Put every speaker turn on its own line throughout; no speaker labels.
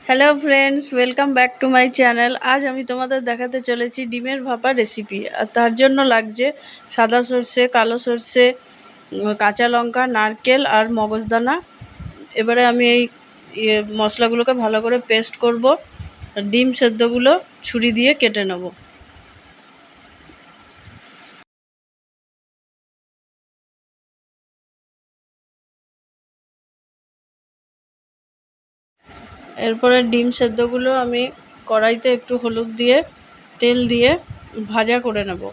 Hello friends, welcome back to my channel. আজ আমি তোমাদের দেখাতে চলেছি ডিমের ভাপা রেসিপি। আর তার জন্য লাগছে সাদা সর্ষে, কালো সর্ষে, কাঁচা লঙ্কা, নারকেল আর মগজদানা। এবারে আমি এই মশলাগুলোকে ভালো করে পেস্ট করব। ডিম সেদ্ধগুলো ছুরি দিয়ে কেটে নেব। এরপরে ডিম সেদ্ধগুলো আমি কড়াইতে একটু হলুদ দিয়ে তেল দিয়ে ভাজা করে নেব।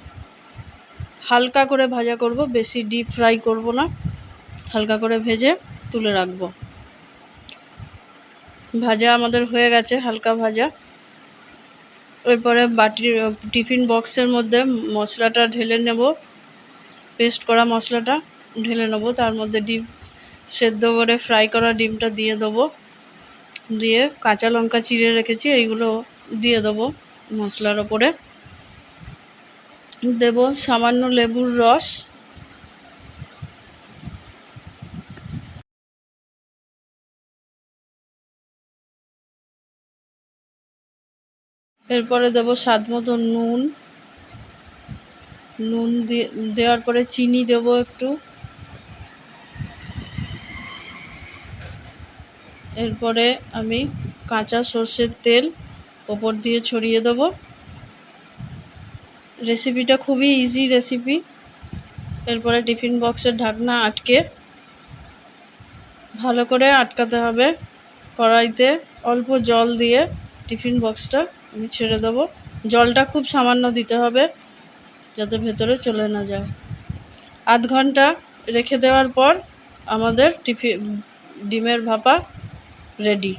হালকা করে ভাজা করব, বেশি ডিপ ফ্রাই করব না। হালকা করে ভেজে তুলে রাখবো। ভাজা আমাদের হয়ে গেছে, হালকা ভাজা। এরপরে টিফিন বক্সের মধ্যে মশলাটা ঢেলে নেব। পেস্ট করা মশলাটা ঢেলে নেব। তার মধ্যে ডিম সেদ্ধ করে ফ্রাই করা ডিমটা দিয়ে দেবো। দিয়ে কাঁচা লঙ্কা চিড়ে রেখেছি, এইগুলো দিয়ে দেবো মশলার ওপরে। দেব সামান্য লেবুর রস। এরপরে দেব স্বাদ মতো নুন। নুন দেওয়ার পরে চিনি দেব একটু। এরপরে আমি কাঁচা সর্ষের তেল ওপর দিয়ে ছড়িয়ে দেব। রেসিপিটা খুবই ইজি রেসিপি। এরপরে টিফিন বক্সের ঢাকনা আটকে ভালো করে আটকাতে হবে। কড়াইতে অল্প জল দিয়ে টিফিন বক্সটা আমি ছেড়ে দেবো। জলটা খুব সামান্য দিতে হবে যাতে ভেতরে চলে না যায়। আধ ঘন্টা রেখে দেওয়ার পর আমাদের ডিমের ভাপা রেডি।